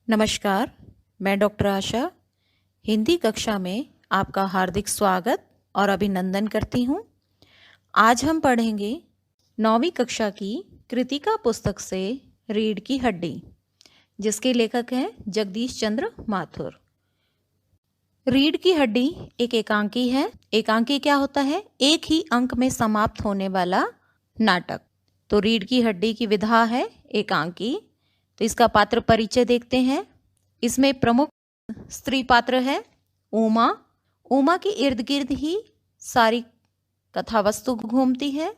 नमस्कार, मैं डॉक्टर आशा हिंदी कक्षा में आपका हार्दिक स्वागत और अभिनंदन करती हूँ। आज हम पढ़ेंगे 9वीं कक्षा की कृतिका पुस्तक से रीढ़ की हड्डी, जिसके लेखक हैं जगदीश चंद्र माथुर। रीढ़ की हड्डी एक एकांकी है। एकांकी क्या होता है? एक ही अंक में समाप्त होने वाला नाटक। तो रीढ़ की हड्डी की विधा है एकांकी। तो इसका पात्र परिचय देखते हैं। इसमें प्रमुख स्त्री पात्र है उमा। उमा के इर्द गिर्द ही सारी कथा वस्तु घूमती है।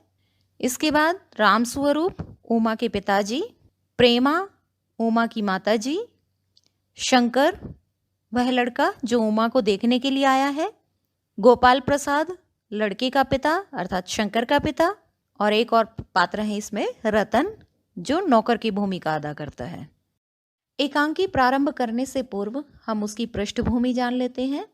इसके बाद राम स्वरूप, उमा के पिताजी, प्रेमा, उमा की माताजी, शंकर, वह लड़का जो उमा को देखने के लिए आया है, गोपाल प्रसाद, लड़के का पिता अर्थात शंकर का पिता, और एक और पात्र है इसमें रतन, जो नौकर की भूमिका अदा करता है। एकांकी प्रारंभ करने से पूर्व हम उसकी पृष्ठभूमि जान लेते हैं।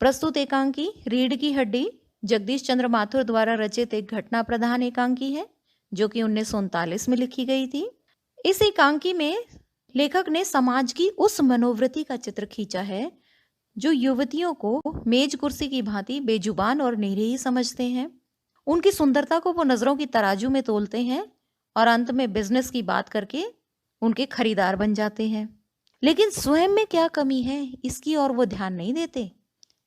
प्रस्तुत एकांकी रीढ़ की हड्डी जगदीश चंद्र माथुर द्वारा रचित एक घटना प्रधान एकांकी है, जो कि 1939 में लिखी गई थी। इस एकांकी में लेखक ने समाज की उस मनोवृत्ति का चित्र खींचा है जो युवतियों को मेज कुर्सी की भांति बेजुबान और निरीह समझते हैं। उनकी सुंदरता को वो नजरों की तराजू में तोलते हैं और अंत में बिजनेस की बात करके उनके खरीदार बन जाते हैं। लेकिन स्वयं में क्या कमी है, इसकी ओर वो ध्यान नहीं देते।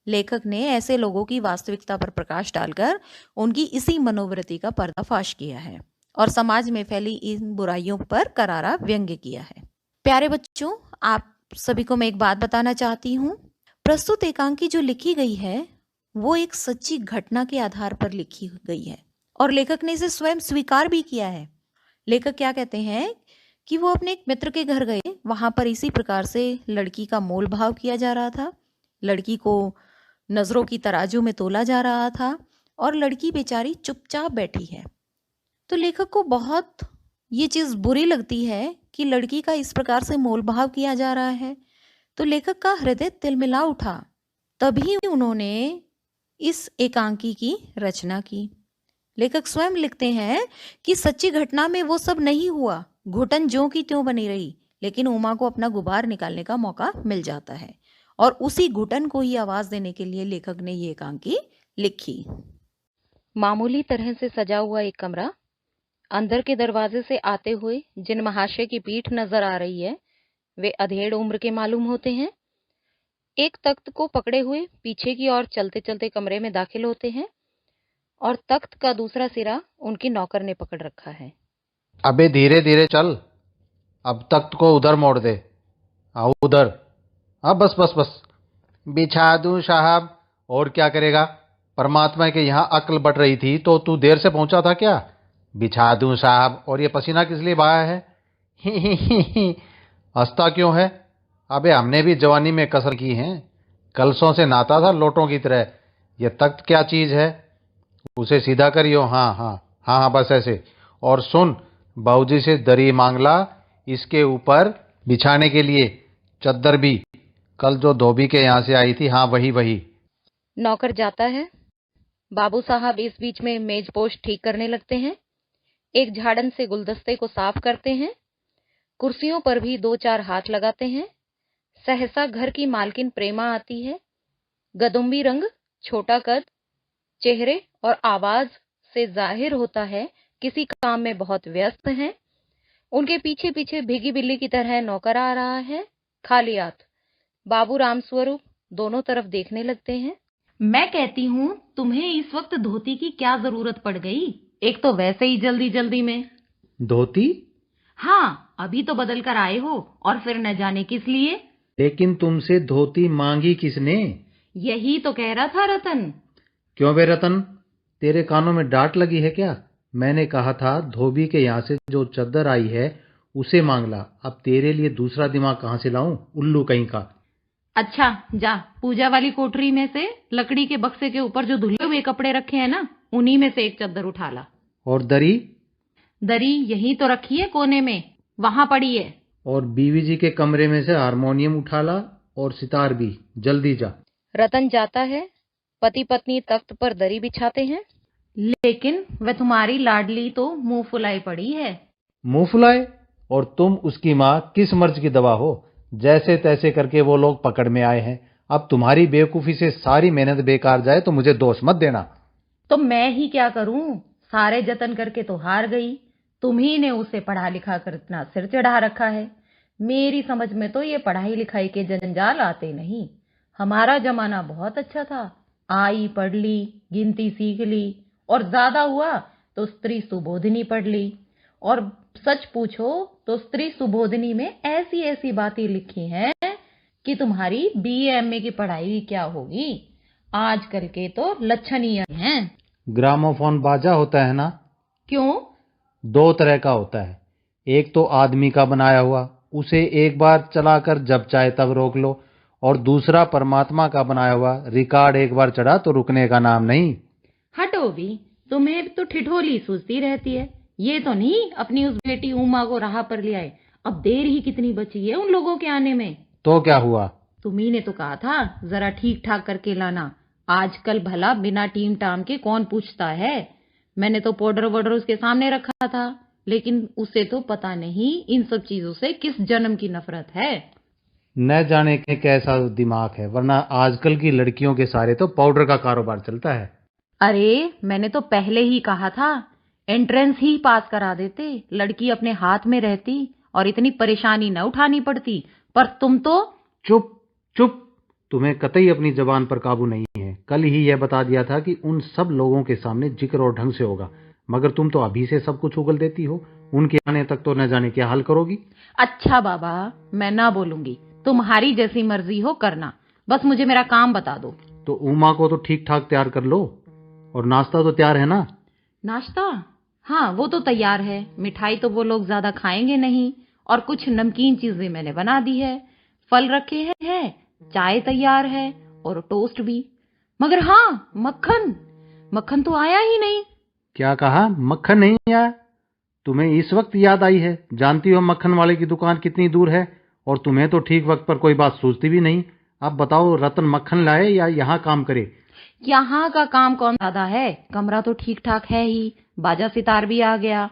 लेखक ने ऐसे लोगों की वास्तविकता पर प्रकाश डालकर उनकी इसी मनोवृत्ति का पर्दाफाश किया है और समाज में फैली इन बुराइयों पर करारा व्यंग्य किया है। प्यारे बच्चों, आप सभी को मैं एक बात बताना चाहती हूँ। प्रस्तुत एकांकी जो लिखी गई है वो एक सच्ची घटना के आधार पर लिखी गई है और लेखक ने इसे स्वयं स्वीकार भी किया है। लेखक क्या कहते हैं कि वो अपने एक मित्र के घर गए, वहां पर इसी प्रकार से लड़की का मोल भाव किया जा रहा था, लड़की को नजरों की तराजू में तोला जा रहा था और लड़की बेचारी चुपचाप बैठी है। तो लेखक को बहुत ये चीज बुरी लगती है कि लड़की का इस प्रकार से मोल भाव किया जा रहा है। तो लेखक का हृदय तिलमिला उठा। तभी उन्होंने इस एकांकी की रचना की। लेखक स्वयं लिखते हैं कि सच्ची घटना में वो सब नहीं हुआ, घुटन ज्यों की त्यों बनी रही, लेकिन उमा को अपना गुबार निकालने का मौका मिल जाता है और उसी घुटन को ही आवाज देने के लिए लेखक ने ये एकांकी लिखी। मामूली तरह से सजा हुआ एक कमरा, अंदर के दरवाजे से आते हुए जिन महाशय की पीठ नजर आ रही है वे अधेड़ उम्र के मालूम होते हैं। एक तख्त को पकड़े हुए पीछे की ओर चलते चलते कमरे में दाखिल होते हैं और तख्त का दूसरा सिरा उनकी नौकर ने पकड़ रखा है। अबे धीरे धीरे चल, अब तख्त को उधर मोड़ दे। हाँ उधर, हाँ बस बस बस। बिछा दूं साहब। और क्या करेगा, परमात्मा के यहाँ अक्ल बट रही थी तो तू देर से पहुंचा था क्या? बिछा दूं साहब। और ये पसीना किस लिए बहाया है? ही ही ही ही। हंसता क्यों है? अबे हमने भी जवानी में कसर की हैं, कलसों से नहाता था लोटों की तरह। ये तख्त क्या चीज है? उसे सीधा करियो। हाँ हाँ हाँ हाँ बस ऐसे। और सुन, बाबूजी से दरी मांग ला, इसके ऊपर बिछाने के लिए चद्दर भी, कल जो धोबी के यहाँ से आई थी, हाँ वही वही। नौकर जाता है। बाबू साहब इस बीच में मेजपोश ठीक करने लगते हैं। एक झाड़न से गुलदस्ते को साफ करते हैं। कुर्सियों पर भी 2-4 हाथ लगाते हैं। सहसा घर की मालकिन प्रेमा आती है। गदुम्बी रंग, छोटा कद, चेहरे और आवाज से जाहिर होता है किसी काम में बहुत व्यस्त हैं। उनके पीछे पीछे भीगी बिल्ली की तरह नौकर आ रहा है, खाली हाथ। बाबू राम स्वरूप दोनों तरफ देखने लगते हैं। मैं कहती हूँ तुम्हें इस वक्त धोती की क्या जरूरत पड़ गई? एक तो वैसे ही जल्दी जल्दी में। धोती? हाँ, अभी तो बदल कर आए हो और फिर न जाने किस लिए। लेकिन तुमसे धोती मांगी किसने? यही तो कह रहा था रतन। क्यों बे रतन, तेरे कानों में डांट लगी है क्या? मैंने कहा था धोबी के यहाँ से जो चद्दर आई है उसे मांग ला। अब तेरे लिए दूसरा दिमाग कहाँ से लाऊं, उल्लू कहीं का। अच्छा जा, पूजा वाली कोठरी में से लकड़ी के बक्से के ऊपर जो धुले हुए कपड़े रखे हैं ना, उन्हीं में से एक चद्दर उठा ला। और दरी? दरी यही तो रखी है कोने में, वहां पड़ी है। और बीवी जी के कमरे में से हारमोनियम उठा ला और सितार भी, जल्दी जा। रतन जाता है। पति पत्नी तख्त पर दरी बिछाते हैं। लेकिन वह तुम्हारी लाडली तो मुंह फुलाई पड़ी है। मुंह फुलाए? और तुम उसकी माँ किस मर्ज की दवा हो? जैसे तैसे करके वो लोग पकड़ में आए हैं। अब तुम्हारी बेवकूफी से सारी मेहनत बेकार जाए तो मुझे दोष मत देना। तो मैं ही क्या करूं, सारे जतन करके तो हार गई। तुम ही ने उसे पढ़ा लिखा कर इतना सिर चढ़ा रखा है। मेरी समझ में तो ये पढ़ाई लिखाई के जंजाल आते नहीं। हमारा जमाना बहुत अच्छा था। आई पढ़ ली, गिनती सीख ली, और ज्यादा हुआ तो स्त्री सुबोधिनी पढ़ ली। और सच पूछो तो स्त्री सुबोधिनी में ऐसी ऐसी बातें लिखी हैं कि तुम्हारी बीए एमए की पढ़ाई क्या होगी। आजकल के तो लक्षण ही हैं। ग्रामोफोन बाजा होता है ना, क्यों? दो तरह का होता है। एक तो आदमी का बनाया हुआ, उसे एक बार चलाकर जब चाहे तब रोक लो, और दूसरा परमात्मा का बनाया हुआ, रिकॉर्ड एक बार चढ़ा तो रुकने का नाम नहीं। हटो भी, तुम्हें तो ठिठोली सूझती रहती है। ये तो नहीं अपनी उस बेटी उमा को राह पर ले आए। अब देर ही कितनी बची है उन लोगों के आने में। तो क्या हुआ? तुम्ही ने तो कहा था जरा ठीक ठाक करके लाना। आजकल भला बिना टीम टाम के कौन पूछता है। मैंने तो पाउडर वाउडर उसके सामने रखा था, लेकिन उसे तो पता नहीं इन सब चीजों से किस जन्म की नफरत है। न जाने के कैसा दिमाग है, वरना आजकल की लड़कियों के सारे तो पाउडर का कारोबार चलता है। अरे मैंने तो पहले ही कहा था, एंट्रेंस ही पास करा देते, लड़की अपने हाथ में रहती और इतनी परेशानी न उठानी पड़ती। पर तुम तो। चुप चुप, तुम्हें कतई अपनी जबान पर काबू नहीं है। कल ही यह बता दिया था कि उन सब लोगों के सामने जिक्र और ढंग से होगा, मगर तुम तो अभी से सब कुछ उगल देती हो। उनके आने तक तो न जाने क्या हाल करोगी। अच्छा बाबा, मैं ना बोलूंगी, तुम्हारी जैसी मर्जी हो करना, बस मुझे मेरा काम बता दो। तो उमा को तो ठीक ठाक तैयार कर लो, और नाश्ता तो तैयार है ना? नाश्ता? हाँ वो तो तैयार है। मिठाई तो वो लोग ज्यादा खाएंगे नहीं, और कुछ नमकीन चीजें मैंने बना दी है। फल रखे हैं, चाय तैयार है, और टोस्ट भी। मगर हाँ, मक्खन मक्खन तो आया ही नहीं। क्या कहा? मक्खन नहीं आया? तुम्हें इस वक्त याद आई है? जानती हो मक्खन वाले की दुकान कितनी दूर है, और तुम्हें तो ठीक वक्त पर कोई बात सूझती भी नहीं। अब बताओ, रतन मक्खन लाए या यहाँ काम करे? यहाँ का काम कौन ज्यादा है, कमरा तो ठीक ठाक है ही, बाजा सितार भी आ गया।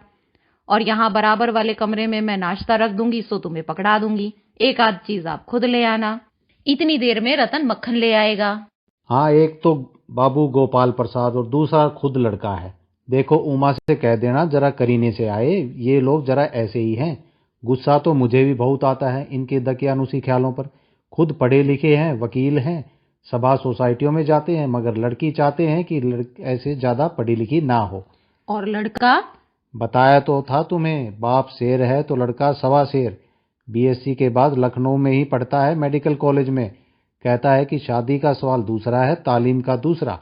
और यहाँ बराबर वाले कमरे में मैं नाश्ता रख दूंगी, सो तुम्हें पकड़ा दूंगी। एक आध चीज आप खुद ले आना। इतनी देर में रतन मक्खन ले आएगा। हाँ, एक तो बाबू गोपाल प्रसाद और दूसरा खुद लड़का है। देखो, उमा से कह देना जरा करीने से आए। ये लोग जरा ऐसे ही हैं। गुस्सा तो मुझे भी बहुत आता है इनके दकियानुसी ख्यालों पर। खुद पढ़े लिखे हैं, वकील हैं, सभा सोसाइटियों में जाते हैं, मगर लड़की चाहते हैं कि ऐसे ज्यादा पढ़ी लिखी ना हो। और लड़का? बताया तो था तुम्हें, बाप शेर है तो लड़का सवा शेर। बीएससी के बाद लखनऊ में ही पढ़ता है, मेडिकल कॉलेज में। कहता है कि शादी का सवाल दूसरा है, तालीम का दूसरा।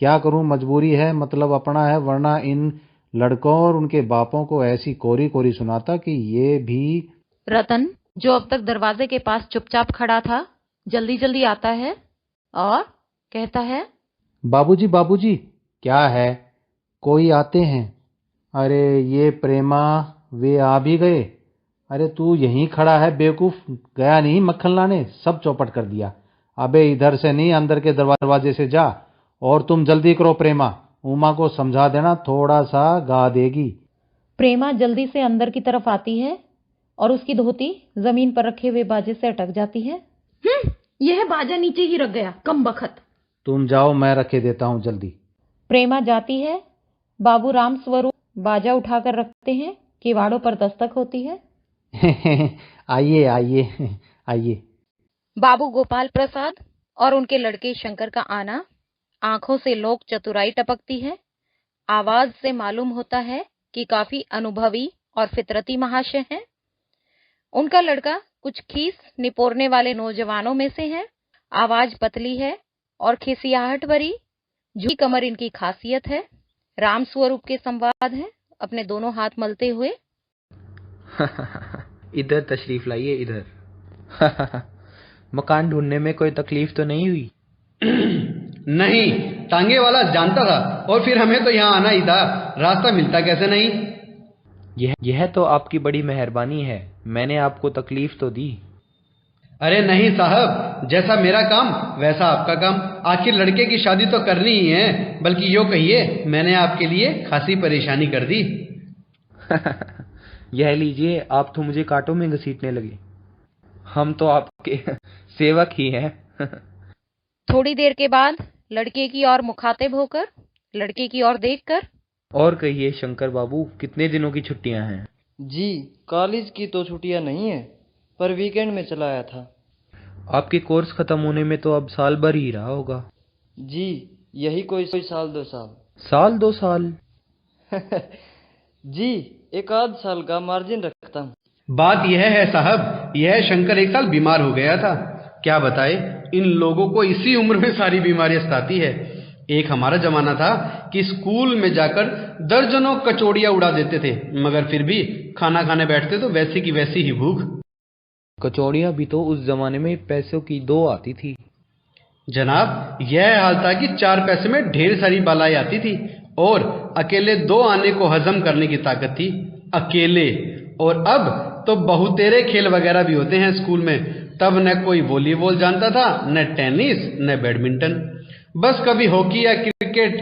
क्या करूं, मजबूरी है, मतलब अपना है, वरना इन लड़कों और उनके बापों को ऐसी कोरी कोरी सुनाता कि ये भी। रतन, जो अब तक दरवाजे के पास चुपचाप खड़ा था, जल्दी जल्दी आता है और कहता है, बाबूजी बाबूजी। क्या है? कोई आते हैं। अरे ये प्रेमा, वे आ भी गए। अरे तू यहीं खड़ा है बेवकूफ, गया नहीं मक्खन लाने? सब चौपट कर दिया। अबे इधर से नहीं, अंदर के दरवाजे से जा। और तुम जल्दी करो प्रेमा, उमा को समझा देना, थोड़ा सा गा देगी। प्रेमा जल्दी से अंदर की तरफ आती है और उसकी धोती जमीन पर रखे हुए बाजे से अटक जाती है। यह बाजा नीचे ही रख गया, कम बखत। तुम जाओ, मैं रखे देता हूँ जल्दी। प्रेमा जाती है। बाबू राम स्वरूप बाजा उठाकर रखते हैं, किवाड़ों पर दस्तक होती है। आइए आइए आइए। बाबू गोपाल प्रसाद और उनके लड़के शंकर का आना, आंखों से लोक चतुराई टपकती है। आवाज से मालूम होता है कि काफी अनुभवी और फितरती महाशय हैं। उनका लड़का कुछ खीस निपोरने वाले नौजवानों में से है। आवाज पतली है और खिसियाहट भरी, झुकी कमर इनकी खासियत है। राम स्वरूप के संवाद हैं, अपने दोनों हाथ मलते हुए। इधर तशरीफ लाइए, इधर। मकान ढूंढने में कोई तकलीफ तो नहीं हुई? नहीं, टांगे वाला जानता था, और फिर हमें तो यहाँ आना ही था, रास्ता मिलता कैसे नहीं। यह तो आपकी बड़ी मेहरबानी है, मैंने आपको तकलीफ तो दी। अरे नहीं साहब, जैसा मेरा काम वैसा आपका काम। आखिर लड़के की शादी तो करनी ही है, बल्कि यूँ कहिए मैंने आपके लिए खासी परेशानी कर दी। यह लीजिए, आप तो मुझे कांटों में घसीटने लगे। हम तो आपके सेवक ही हैं। थोड़ी देर के बाद लड़के की ओर मुखातिब होकर, लड़के की ओर देखकर, और कहिए शंकर बाबू, कितने दिनों की छुट्टियां हैं? जी, कॉलेज की तो छुट्टियां नहीं है, पर वीकेंड में चला आया था। आपके कोर्स खत्म होने में तो अब साल भर ही रहा होगा। जी, यही कोई साल 2 साल। साल 2 साल? जी, एक आध साल का मार्जिन रखता हूँ। बात यह है साहब, यह शंकर एक साल बीमार हो गया था। क्या बताए, इन लोगों को इसी उम्र में सारी बीमारियां सताती है। एक हमारा जमाना था कि स्कूल में जाकर दर्जनों कचौड़ियां उड़ा देते थे, मगर फिर भी खाना खाने बैठते तो वैसी की वैसी ही भूख। कचौड़ियाँ भी तो उस जमाने में पैसों की 2 आती थी। जनाब, यह हाल था कि 4 पैसे में ढेर सारी बालाई आती थी और अकेले 2 आने को हजम करने की ताकत थी। अकेले। और अब तो बहुतेरे खेल वगैरह भी होते हैं स्कूल में। तब न कोई वॉलीबॉल जानता था, न टेनिस, न बैडमिंटन। बस कभी हॉकी या क्रिकेट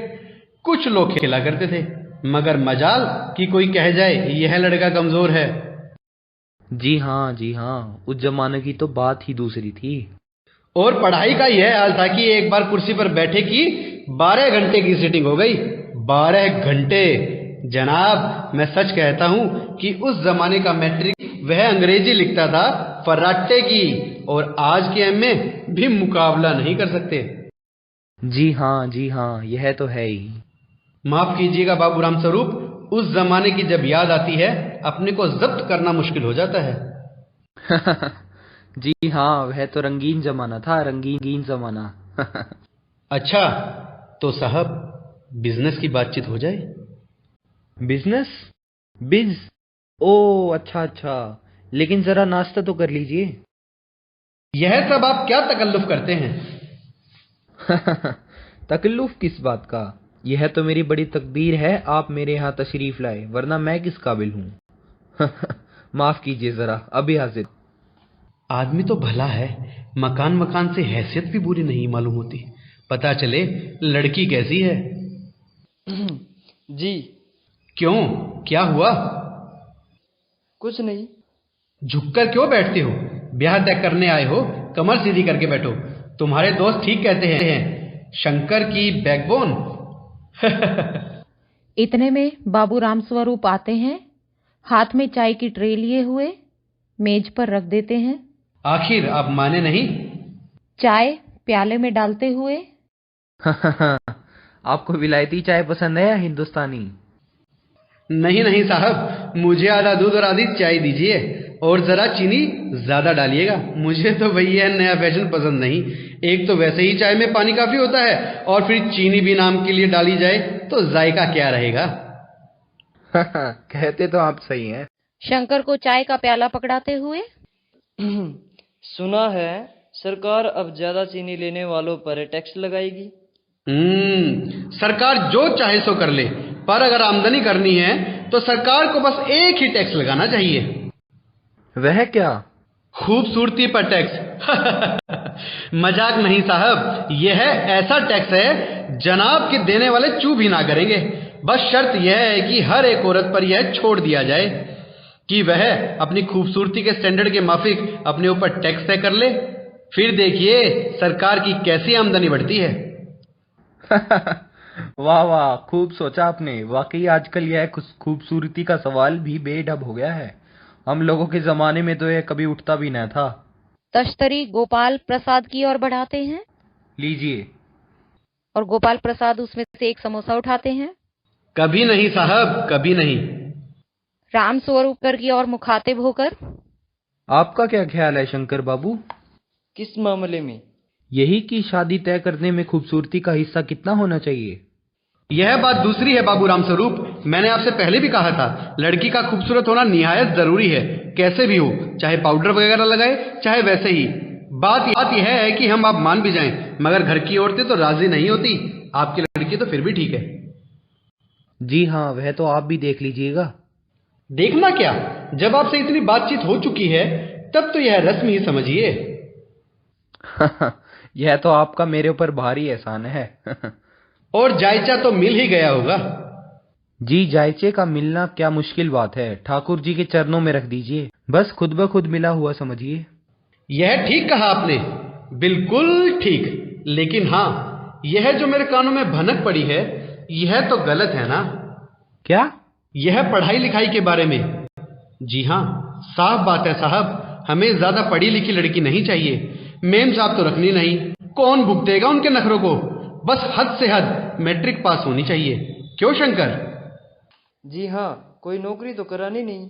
कुछ लोग खेला करते थे, मगर मजाल कि कोई कह जाए यह लड़का कमजोर है। जी हाँ, उस जमाने की तो बात ही दूसरी थी। और पढ़ाई का यह हाल था कि एक बार कुर्सी पर बैठे की 12 घंटे की सीटिंग हो गई। 12 घंटे। जनाब, मैं सच कहता हूं कि उस जमाने का मैट्रिक वह अंग्रेजी लिखता था फर्राटे की, और आज के एमए भी मुकाबला नहीं कर सकते। जी हाँ, यह तो है ही। माफ कीजिएगा बाबूराम स्वरूप, उस जमाने की जब याद आती है अपने को जब्त करना मुश्किल हो जाता है। जी हाँ, वह तो रंगीन जमाना था, रंगीन जमाना। अच्छा, तो साहब बिजनेस की बातचीत हो जाए। बिजनेस? बिज? ओ अच्छा, लेकिन जरा नाश्ता तो कर लीजिए। यह सब आप क्या तकल्लुफ करते हैं? तकल्लुफ किस बात का? यह तो मेरी बड़ी तकदीर है आप मेरे यहाँ तशरीफ लाए, वरना मैं किस काबिल हूँ। माफ कीजिए जरा, अभी हाजिर। आदमी तो भला है, मकान से हैसियत भी बुरी नहीं मालूम होती। पता चले लड़की कैसी है। जी। क्यों, क्या हुआ? कुछ नहीं। झुककर क्यों बैठते हो? ब्याह तय करने आए हो, कमर सीधी करके बैठो। तुम्हारे दोस्त ठीक कहते हैं, शंकर की बैकबोन। इतने में बाबू रामस्वरूप आते हैं, हाथ में चाय की ट्रे लिए हुए मेज पर रख देते हैं। आखिर आप माने नहीं? चाय प्याले में डालते हुए, आपको विलायती चाय पसंद है या हिंदुस्तानी? नहीं साहब, मुझे आधा दूध और आधी चाय दीजिए, और जरा चीनी ज्यादा डालिएगा। मुझे तो भैया नया फैशन पसंद नहीं। एक तो वैसे ही चाय में पानी काफी होता है, और फिर चीनी भी नाम के लिए डाली जाए तो जायका क्या रहेगा। कहते तो आप सही हैं। शंकर को चाय का प्याला पकड़ाते हुए, सुना है सरकार अब ज्यादा चीनी लेने वालों पर टैक्स लगाएगी। सरकार जो चाहे सो कर ले, पर अगर आमदनी करनी है तो सरकार को बस एक ही टैक्स लगाना चाहिए। वह क्या? खूबसूरती पर टैक्स। मजाक नहीं साहब, यह ऐसा टैक्स है जनाब के देने वाले चू भी ना करेंगे। बस शर्त यह है कि हर एक औरत पर यह छोड़ दिया जाए कि वह अपनी खूबसूरती के स्टैंडर्ड के माफिक अपने ऊपर टैक्स तय कर ले। फिर देखिए सरकार की कैसी आमदनी बढ़ती है। वाह, खूब सोचा आपने। वाकई आजकल यह खूबसूरती का सवाल भी बेढब हो गया है। हम लोगों के जमाने में तो यह कभी उठता भी न था। तश्तरी गोपाल प्रसाद की ओर बढ़ाते हैं। लीजिए। और गोपाल प्रसाद उसमें से एक समोसा उठाते हैं। कभी नहीं साहब, कभी नहीं। राम स्वरूपकर की ओर मुखातिब होकर, आपका क्या ख्याल है शंकर बाबू? किस मामले में? यही कि शादी तय करने में खूबसूरती का हिस्सा कितना होना चाहिए? यह बात दूसरी है बाबू राम स्वरूप। मैंने आपसे पहले भी कहा था, लड़की का खूबसूरत होना निहायत जरूरी है, कैसे भी हो, चाहे पाउडर वगैरह लगाए चाहे वैसे ही। बात यह है कि हम आप मान भी जाएं, मगर घर की औरतें तो राजी नहीं होती। आपकी लड़की तो फिर भी ठीक है। जी हाँ, वह तो आप भी देख लीजिएगा। देखना क्या, जब आपसे इतनी बातचीत हो चुकी है तब तो यह रस्म ही समझिए। यह तो आपका मेरे ऊपर भारी एहसान है। और जायचा तो मिल ही गया होगा। जी, जायचे का मिलना क्या मुश्किल बात है। ठाकुर जी के चरणों में रख दीजिए, बस खुद ब खुद मिला हुआ समझिए। यह ठीक कहा आपने, बिल्कुल ठीक। लेकिन हाँ, यह जो मेरे कानों में भनक पड़ी है, यह तो गलत है ना? क्या? यह पढ़ाई लिखाई के बारे में। जी हाँ, साफ बात है साहब, हमें ज्यादा पढ़ी लिखी लड़की नहीं चाहिए। मेम साहब तो रखनी नहीं, कौन भुगतेगा उनके नखरों को? बस हद से हद मैट्रिक पास होनी चाहिए। क्यों शंकर? जी हाँ, कोई नौकरी तो करानी नहीं।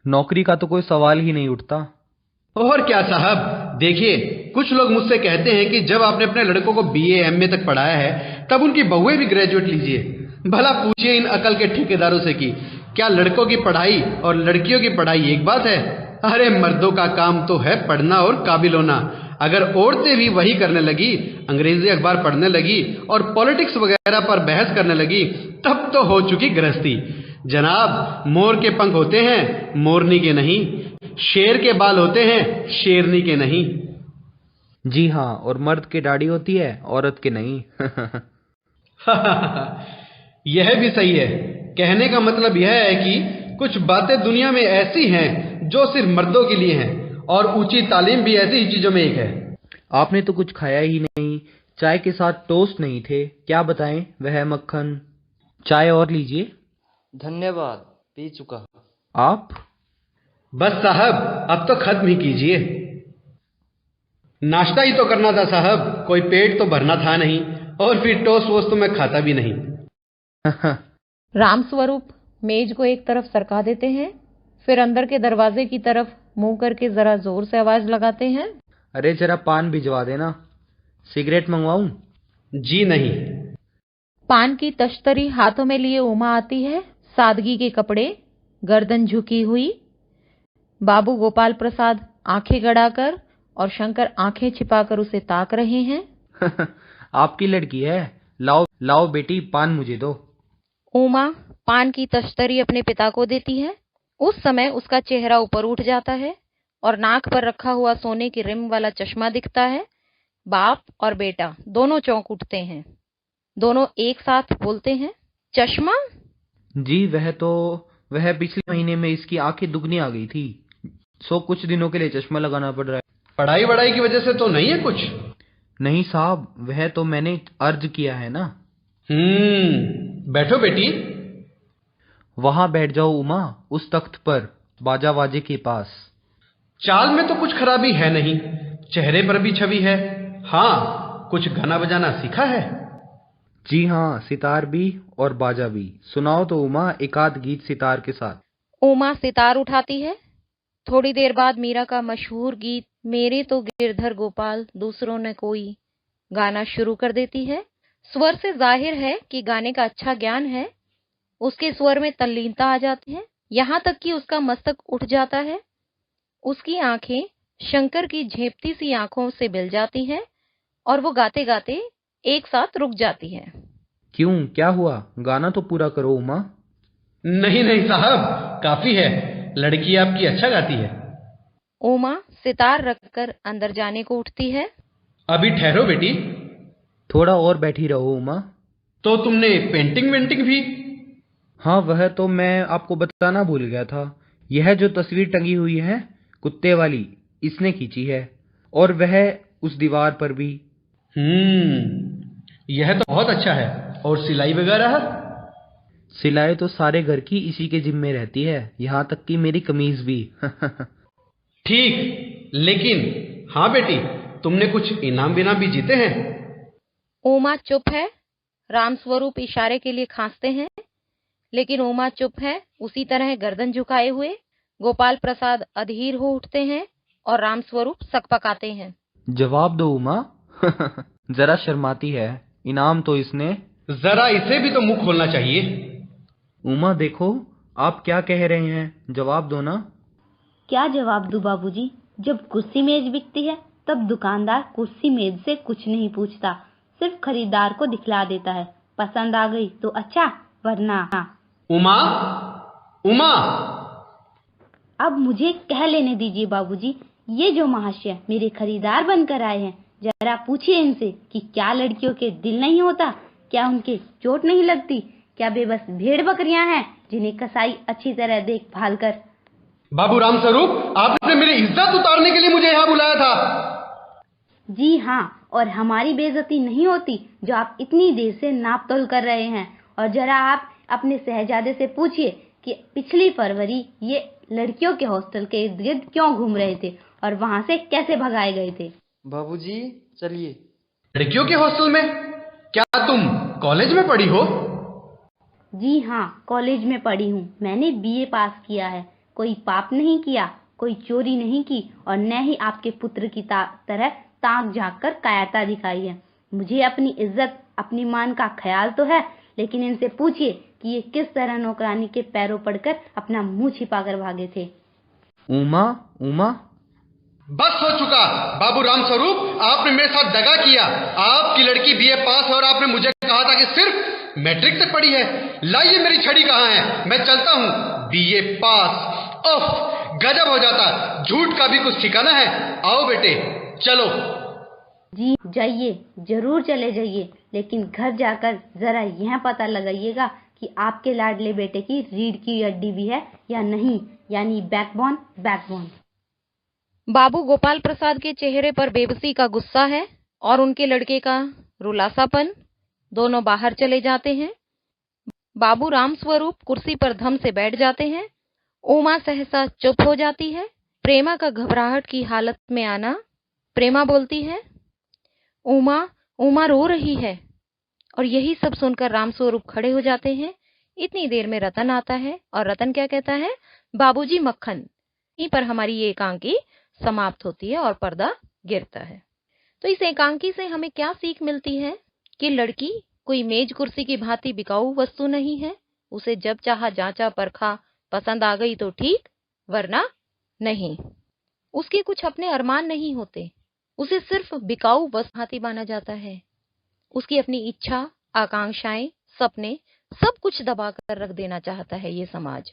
नौकरी का तो कोई सवाल ही नहीं उठता। और क्या साहब, देखिए कुछ लोग मुझसे कहते हैं कि जब आपने अपने लड़कों को बीए एमए तक पढ़ाया है, तब उनकी बहुएं भी ग्रेजुएट लीजिए। भला पूछिए इन अकल के ठेकेदारों से कि क्या लड़कों की पढ़ाई और लड़कियों की पढ़ाई एक बात है? अरे मर्दों का काम तो है पढ़ना और काबिल होना। अगर औरतें भी वही करने लगी, अंग्रेजी अखबार पढ़ने लगी और पॉलिटिक्स वगैरह पर बहस करने लगी, तब तो हो चुकी गृहस्थी। जनाब, मोर के पंख होते हैं, मोरनी के नहीं। शेर के बाल होते हैं, शेरनी के नहीं। जी हाँ, और मर्द की दाढ़ी होती है, औरत के नहीं। यह भी सही है। कहने का मतलब यह है कि कुछ बातें दुनिया में ऐसी हैं जो सिर्फ मर्दों के लिए हैं, और ऊंची तालीम भी ऐसी ही चीजों में एक है। आपने तो कुछ खाया ही नहीं, चाय के साथ टोस्ट नहीं थे, क्या बताएं वह मक्खन। चाय और लीजिए। धन्यवाद, पी चुका। आप? बस साहब, अब तो खत्म ही कीजिए। नाश्ता ही तो करना था साहब, कोई पेट तो भरना था नहीं, और फिर टोस्ट वोस्ट तो मैं खाता भी नहीं। रामस्वरूप मेज को एक तरफ सरका देते हैं, फिर अंदर के दरवाजे की तरफ मुंह करके जरा जोर से आवाज लगाते हैं। अरे जरा पान भिजवा देना। सिगरेट मंगवाऊं? जी नहीं। पान की तश्तरी हाथों में लिए उमा आती है, सादगी के कपड़े, गर्दन झुकी हुई। बाबू गोपाल प्रसाद आंखें गड़ाकर और शंकर आंखें छिपाकर उसे ताक रहे हैं। आपकी लड़की है, लाओ लाओ बेटी, पान मुझे दो। उमा पान की तश्तरी अपने पिता को देती है। उस समय उसका चेहरा ऊपर उठ जाता है और नाक पर रखा हुआ सोने की रिम वाला चश्मा दिखता है। बाप और बेटा दोनों चौंक उठते हैं। दोनों एक साथ बोलते हैं, चश्मा? जी वह पिछले महीने में इसकी आंखें दुगनी आ गई थी, सो कुछ दिनों के लिए चश्मा लगाना पड़ रहा है। पढ़ाई वढ़ाई की वजह से तो नहीं है कुछ? नहीं साहब, वह तो मैंने अर्ज किया है ना। बैठो बेटी। वहां बैठ जाओ उमा, उस तख्त पर, बाजा वाजे के पास। चाल में तो कुछ खराबी है नहीं, चेहरे पर भी छवि है। हाँ, कुछ गाना बजाना सीखा है? जी हाँ, सितार भी और बाजा भी। सुनाओ तो उमा, एक आध गीत सितार के साथ। उमा सितार उठाती है। थोड़ी देर बाद मीरा का मशहूर गीत मेरे तो गिरधर गोपाल दूसरों ने कोई गाना शुरू कर देती है। स्वर से जाहिर है कि गाने का अच्छा ज्ञान है। उसके स्वर में तल्लीनता आ जाती है, यहाँ तक कि उसका मस्तक उठ जाता है। उसकी आंखें शंकर की झेपती सी आंखों से मिल जाती हैं और वो गाते गाते एक साथ रुक जाती है। क्यों, क्या हुआ? गाना तो पूरा करो उमा। नहीं नहीं साहब, काफी है, लड़की आपकी अच्छा गाती है। उमा सितार रखकर अंदर जाने को उठती है। अभी ठहरो बेटी। थोड़ा और बैठी रहो उमा। तो तुमने पेंटिंग वेंटिंग भी? हाँ, वह तो मैं आपको बताना भूल गया था। यह जो तस्वीर टंगी हुई है कुत्ते वाली, इसने खींची है, और वह उस दीवार पर भी। यह तो बहुत अच्छा है। और सिलाई वगैरह? सिलाई तो सारे घर की इसी के जिम्मे रहती है, यहाँ तक कि मेरी कमीज भी। ठीक, लेकिन हाँ बेटी, तुमने कुछ इनाम विनाम भी जीते हैं? उमा चुप है। रामस्वरूप इशारे के लिए खांसते हैं, लेकिन उमा चुप है, उसी तरह गर्दन झुकाए हुए। गोपाल प्रसाद अधीर हो उठते हैं और रामस्वरूप सकपकाते हैं। जवाब दो उमा। जरा शर्माती है। इनाम तो इसने। जरा इसे भी तो मुंह खोलना चाहिए। उमा देखो, आप क्या कह रहे हैं, जवाब दो ना। क्या जवाब दूं बाबूजी? जब कुर्सी मेज बिकती है तब दुकानदार कुर्सी मेज से कुछ नहीं पूछता, सिर्फ खरीदार को दिखला देता है। पसंद आ गई तो अच्छा, वरना। उमा, उमा! अब मुझे कह लेने दीजिए बाबूजी। ये जो महाशय मेरे खरीदार बनकर आए हैं, जरा पूछिए इनसे कि क्या लड़कियों के दिल नहीं होता? क्या उनके चोट नहीं लगती? क्या वे बस भेड़ बकरियां हैं जिन्हें कसाई अच्छी तरह देखभाल कर बाबू राम स्वरूप, आपने मेरी इज्जत उतारने के लिए मुझे यहाँ बुलाया था। जी हाँ, और हमारी बेइज्जती नहीं होती जो आप इतनी देर से नाप तोल कर रहे हैं। और जरा आप अपने शहजादे से पूछिए कि पिछली फरवरी ये लड़कियों के हॉस्टल के इर्द गिर्द क्यों घूम रहे थे और वहां से कैसे भगाए गए थे। बाबूजी चलिए। लड़कियों के हॉस्टल में? क्या तुम कॉलेज में पढ़ी हो? जी हाँ, कॉलेज में पढ़ी हूँ। मैंने बीए पास किया है। कोई पाप नहीं किया, कोई चोरी नहीं की और न ही आपके पुत्र की तरह ताक झांक कर कायरता दिखाई है। मुझे अपनी इज्जत, अपनी मान का ख्याल तो है, लेकिन इनसे पूछिए कि ये किस तरह नौकरानी के पैरों पड़कर अपना मुंह छिपाकर भागे थे। उमा, उमा, बस हो चुका बाबू राम स्वरूप, आपने मेरे साथ दगा किया। आपकी लड़की बीए पास है और आपने मुझे कहा था कि सिर्फ मैट्रिक तक पढ़ी है। लाइए मेरी छड़ी कहाँ है, मैं चलता हूँ। बीए पास, ओफ, गजब हो जाता। झूठ का भी कुछ ठिकाना है। आओ बेटे चलो। जी जाइए, जरूर चले जाइए, लेकिन घर जाकर जरा यह पता लगाइएगा कि आपके लाडले बेटे की रीढ़ की हड्डी भी है या नहीं, यानी बैकबोन। बैकबोन। बाबू गोपाल प्रसाद के चेहरे पर बेबसी का गुस्सा है और उनके लड़के का रुलासापन। दोनों बाहर चले जाते हैं। बाबू राम स्वरूप कुर्सी पर धम से बैठ जाते हैं। उमा सहसा चुप हो जाती है। प्रेमा का घबराहट की हालत में आना। प्रेमा बोलती है, उमा, उमा रो रही है। और यही सब सुनकर राम स्वरूप खड़े हो जाते हैं। इतनी देर में रतन आता है और रतन क्या कहता है, बाबूजी मक्खन। यहीं पर हमारी ये एकांकी समाप्त होती है और पर्दा गिरता है। तो इस एकांकी से हमें क्या सीख मिलती है कि लड़की कोई मेज कुर्सी की भांति बिकाऊ वस्तु नहीं है। उसे जब चाहा जांचा परखा, पसंद आ गई तो ठीक, वरना नहीं। उसके कुछ अपने अरमान नहीं होते, उसे सिर्फ बिकाऊ वस्तु भांति माना जाता है। उसकी अपनी इच्छा, आकांक्षाएं, सपने सब कुछ दबा कर रख देना चाहता है ये समाज।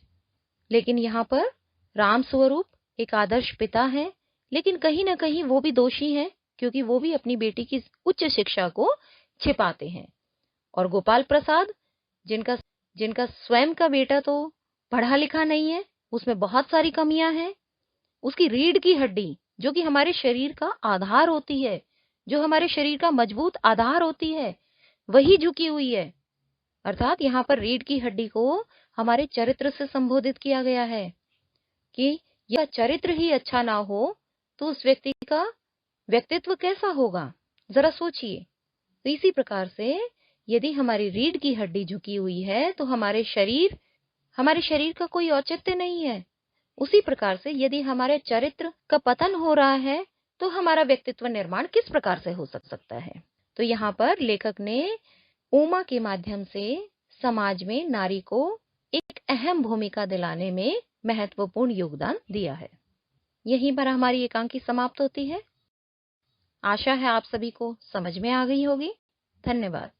लेकिन यहाँ पर राम स्वरूप एक आदर्श पिता है, लेकिन कहीं ना कहीं वो भी दोषी है, क्योंकि वो भी अपनी बेटी की उच्च शिक्षा को छिपाते हैं। और गोपाल प्रसाद, जिनका स्वयं का बेटा तो पढ़ा लिखा नहीं है, उसमें बहुत सारी कमियां हैं। उसकी रीढ़ की हड्डी, जो कि हमारे शरीर का आधार होती है, जो हमारे शरीर का मजबूत आधार होती है, वही झुकी हुई है। अर्थात यहाँ पर रीढ़ की हड्डी को हमारे चरित्र से संबोधित किया गया है कि यह चरित्र ही अच्छा ना हो तो उस व्यक्ति का व्यक्तित्व कैसा होगा, जरा सोचिए। तो इसी प्रकार से यदि हमारी रीढ़ की हड्डी झुकी हुई है तो हमारे शरीर का कोई औचित्य नहीं है। उसी प्रकार से यदि हमारे चरित्र का पतन हो रहा है तो हमारा व्यक्तित्व निर्माण किस प्रकार से हो सकता है। तो यहाँ पर लेखक ने उमा के माध्यम से समाज में नारी को एक अहम भूमिका दिलाने में महत्वपूर्ण योगदान दिया है। यहीं पर हमारी एकांकी समाप्त होती है। आशा है आप सभी को समझ में आ गई होगी। धन्यवाद।